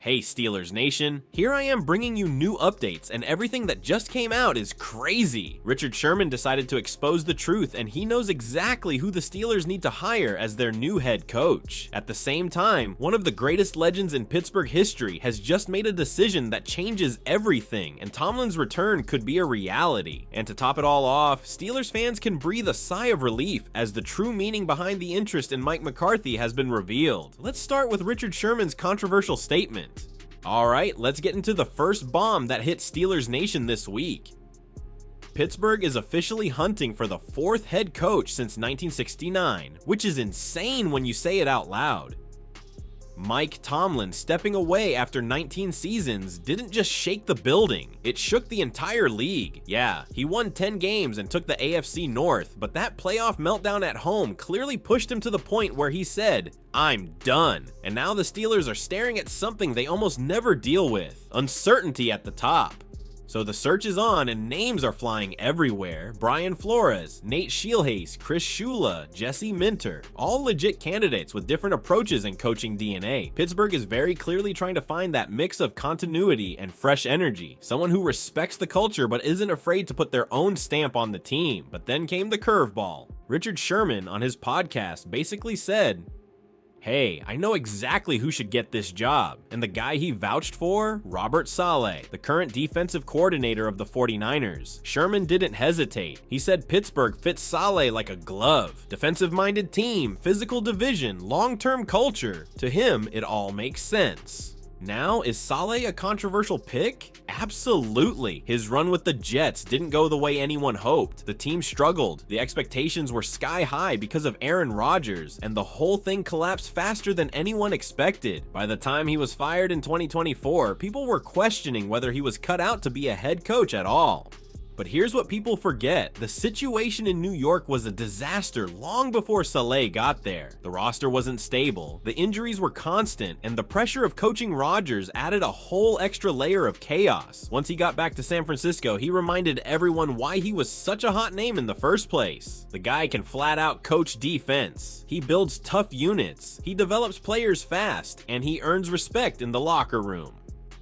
Hey Steelers Nation, here I am bringing you new updates, and everything that just came out is crazy. Richard Sherman decided to expose the truth, and he knows exactly who the Steelers need to hire as their new head coach. At the same time, one of the greatest legends in Pittsburgh history has just made a decision that changes everything, and Tomlin's return could be a reality. And to top it all off, Steelers fans can breathe a sigh of relief as the true meaning behind the interest in Mike McCarthy has been revealed. Let's start with Richard Sherman's controversial statement. Alright, let's get into the first bomb that hit Steelers Nation this week. Pittsburgh is officially hunting for the fourth head coach since 1969, which is insane when you say it out loud. Mike Tomlin stepping away after 19 seasons didn't just shake the building, it shook the entire league. Yeah, he won 10 games and took the AFC North, but that playoff meltdown at home clearly pushed him to the point where he said, "I'm done." And now the Steelers are staring at something they almost never deal with, uncertainty at the top. So the search is on and names are flying everywhere. Brian Flores, Nate Scheelhaase, Chris Shula, Jesse Minter, all legit candidates with different approaches and coaching DNA. Pittsburgh is very clearly trying to find that mix of continuity and fresh energy. Someone who respects the culture but isn't afraid to put their own stamp on the team. But then came the curveball. Richard Sherman on his podcast basically said, "Hey, I know exactly who should get this job." And the guy he vouched for? Robert Saleh, the current defensive coordinator of the 49ers. Sherman didn't hesitate. He said Pittsburgh fits Saleh like a glove. Defensive-minded team, physical division, long-term culture. To him, it all makes sense. Now, is Saleh a controversial pick? Absolutely. His run with the Jets didn't go the way anyone hoped. The team struggled, the expectations were sky high because of Aaron Rodgers, and the whole thing collapsed faster than anyone expected. By the time he was fired in 2024, people were questioning whether he was cut out to be a head coach at all. But here's what people forget. The situation in New York was a disaster long before Saleh got there. The roster wasn't stable, the injuries were constant, and the pressure of coaching Rodgers added a whole extra layer of chaos. Once he got back to San Francisco, he reminded everyone why he was such a hot name in the first place. The guy can flat out coach defense. He builds tough units, he develops players fast, and he earns respect in the locker room.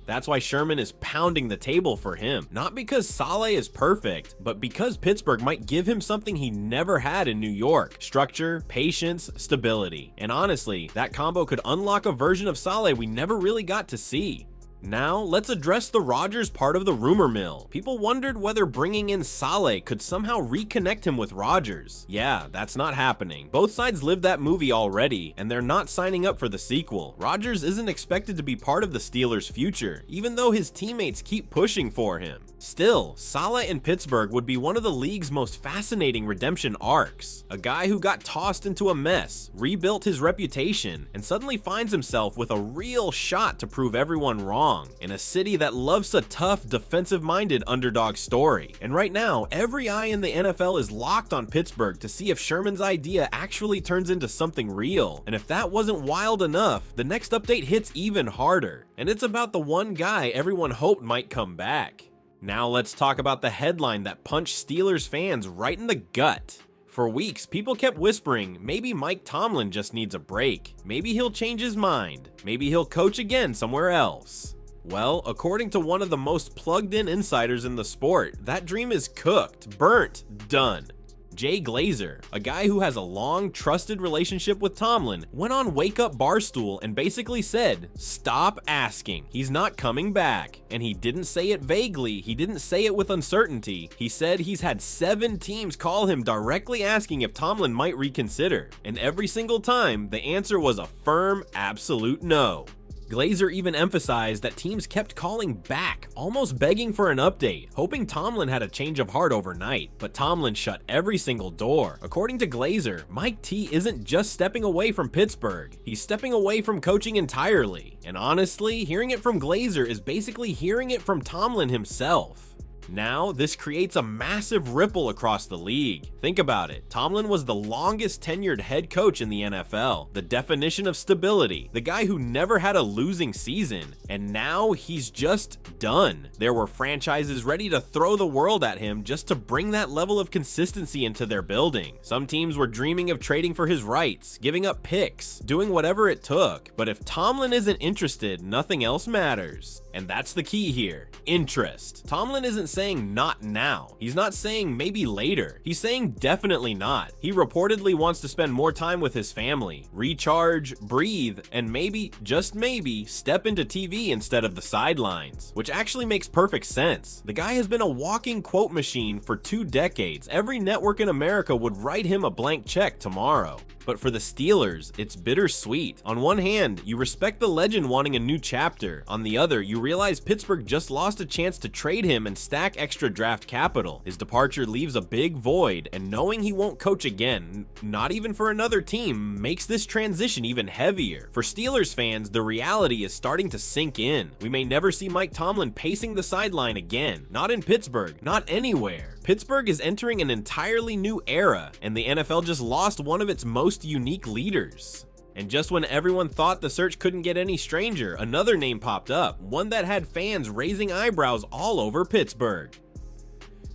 That's why Sherman is pounding the table for him. Not because Saleh is perfect, but because Pittsburgh might give him something he never had in New York: structure, patience, stability. And honestly, that combo could unlock a version of Saleh we never really got to see. Now, let's address the Rodgers part of the rumor mill. People wondered whether bringing in Saleh could somehow reconnect him with Rodgers. Yeah, that's not happening. Both sides lived that movie already, and they're not signing up for the sequel. Rodgers isn't expected to be part of the Steelers' future, even though his teammates keep pushing for him. Still, Saleh in Pittsburgh would be one of the league's most fascinating redemption arcs. A guy who got tossed into a mess, rebuilt his reputation, and suddenly finds himself with a real shot to prove everyone wrong, in a city that loves a tough, defensive-minded underdog story. And right now, every eye in the NFL is locked on Pittsburgh to see if Sherman's idea actually turns into something real. And if that wasn't wild enough, the next update hits even harder. And it's about the one guy everyone hoped might come back. Now let's talk about the headline that punched Steelers fans right in the gut. For weeks, people kept whispering, maybe Mike Tomlin just needs a break. Maybe he'll change his mind. Maybe he'll coach again somewhere else. Well, according to one of the most plugged-in insiders in the sport, that dream is cooked, burnt, done. Jay Glazer, a guy who has a long, trusted relationship with Tomlin, went on Wake Up Barstool and basically said, "Stop asking. He's not coming back." And he didn't say it vaguely, he didn't say it with uncertainty. He said he's had 7 teams call him directly asking if Tomlin might reconsider. And every single time, the answer was a firm, absolute no. Glazer even emphasized that teams kept calling back, almost begging for an update, hoping Tomlin had a change of heart overnight, but Tomlin shut every single door. According to Glazer, Mike T isn't just stepping away from Pittsburgh, he's stepping away from coaching entirely. And honestly, hearing it from Glazer is basically hearing it from Tomlin himself. Now, this creates a massive ripple across the league. Think about it. Tomlin was the longest tenured head coach in the NFL, the definition of stability, the guy who never had a losing season, and now he's just done. There were franchises ready to throw the world at him just to bring that level of consistency into their building. Some teams were dreaming of trading for his rights, giving up picks, doing whatever it took. But if Tomlin isn't interested, nothing else matters. And that's the key here. Interest. Tomlin isn't saying not now. He's not saying maybe later. He's saying definitely not. He reportedly wants to spend more time with his family, recharge, breathe, and maybe, just maybe, step into TV instead of the sidelines, which actually makes perfect sense. The guy has been a walking quote machine for 2 decades. Every network in America would write him a blank check tomorrow. But for the Steelers, it's bittersweet. On one hand, you respect the legend wanting a new chapter. On the other, you realize Pittsburgh just lost a chance to trade him and stack extra draft capital. His departure leaves a big void, and knowing he won't coach again, not even for another team, makes this transition even heavier. For Steelers fans, the reality is starting to sink in. We may never see Mike Tomlin pacing the sideline again. Not in Pittsburgh, not anywhere. Pittsburgh is entering an entirely new era, and the NFL just lost one of its most unique leaders. And just when everyone thought the search couldn't get any stranger, another name popped up, one that had fans raising eyebrows all over Pittsburgh.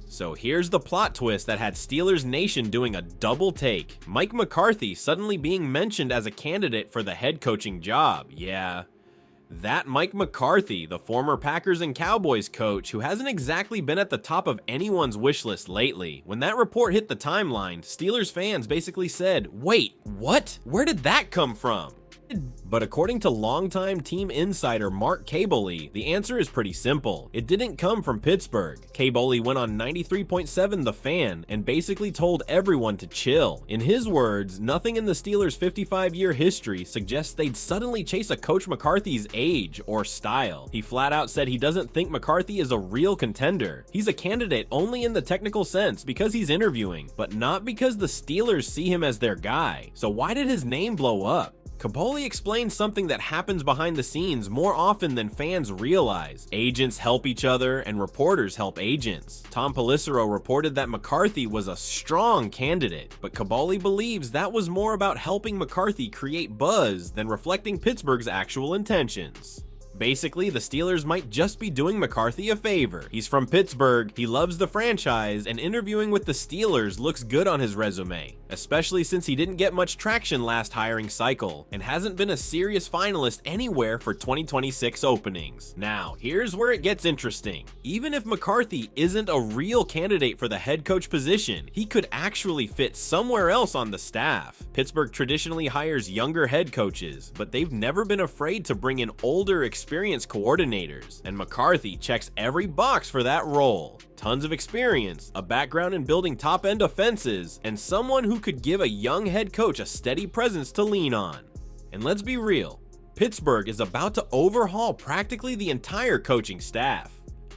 So here's the plot twist that had Steelers Nation doing a double take. Mike McCarthy suddenly being mentioned as a candidate for the head coaching job. Yeah. That Mike McCarthy, the former Packers and Cowboys coach who hasn't exactly been at the top of anyone's wish list lately. When that report hit the timeline, Steelers fans basically said, "Wait, what? Where did that come from?" But according to longtime team insider Mark Kaboly, the answer is pretty simple. It didn't come from Pittsburgh. Kaboly went on 93.7 The Fan and basically told everyone to chill. In his words, nothing in the Steelers' 55-year history suggests they'd suddenly chase a Coach McCarthy's age or style. He flat out said he doesn't think McCarthy is a real contender. He's a candidate only in the technical sense because he's interviewing, but not because the Steelers see him as their guy. So why did his name blow up? Kaboly explains something that happens behind the scenes more often than fans realize. Agents help each other and reporters help agents. Tom Pelissero reported that McCarthy was a strong candidate, but Kaboly believes that was more about helping McCarthy create buzz than reflecting Pittsburgh's actual intentions. Basically, the Steelers might just be doing McCarthy a favor. He's from Pittsburgh, he loves the franchise, and interviewing with the Steelers looks good on his resume, especially since he didn't get much traction last hiring cycle and hasn't been a serious finalist anywhere for 2026 openings. Now, here's where it gets interesting. Even if McCarthy isn't a real candidate for the head coach position, he could actually fit somewhere else on the staff. Pittsburgh traditionally hires younger head coaches, but they've never been afraid to bring in older, experienced coordinators, and McCarthy checks every box for that role. Tons of experience, a background in building top-end offenses, and someone who could give a young head coach a steady presence to lean on. And let's be real, Pittsburgh is about to overhaul practically the entire coaching staff.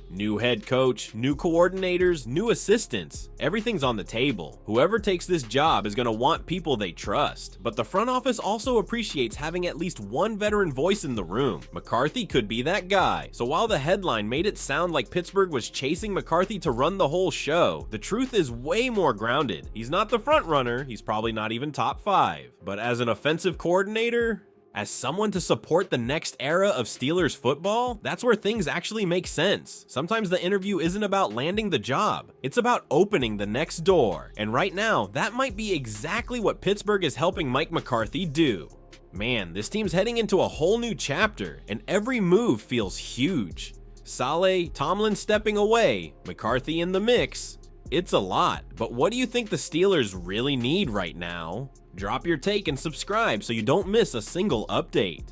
New head coach, new coordinators, new assistants. Everything's on the table. Whoever takes this job is going to want people they trust. But the front office also appreciates having at least one veteran voice in the room. McCarthy could be that guy. So while the headline made it sound like Pittsburgh was chasing McCarthy to run the whole show, the truth is way more grounded. He's not the front runner. He's probably not even top 5. But as an offensive coordinator, as someone to support the next era of Steelers football, that's where things actually make sense. Sometimes the interview isn't about landing the job, it's about opening the next door. And right now, that might be exactly what Pittsburgh is helping Mike McCarthy do. Man, this team's heading into a whole new chapter, and every move feels huge. Saleh, Tomlin stepping away, McCarthy in the mix. It's a lot, but what do you think the Steelers really need right now? Drop your take and subscribe so you don't miss a single update.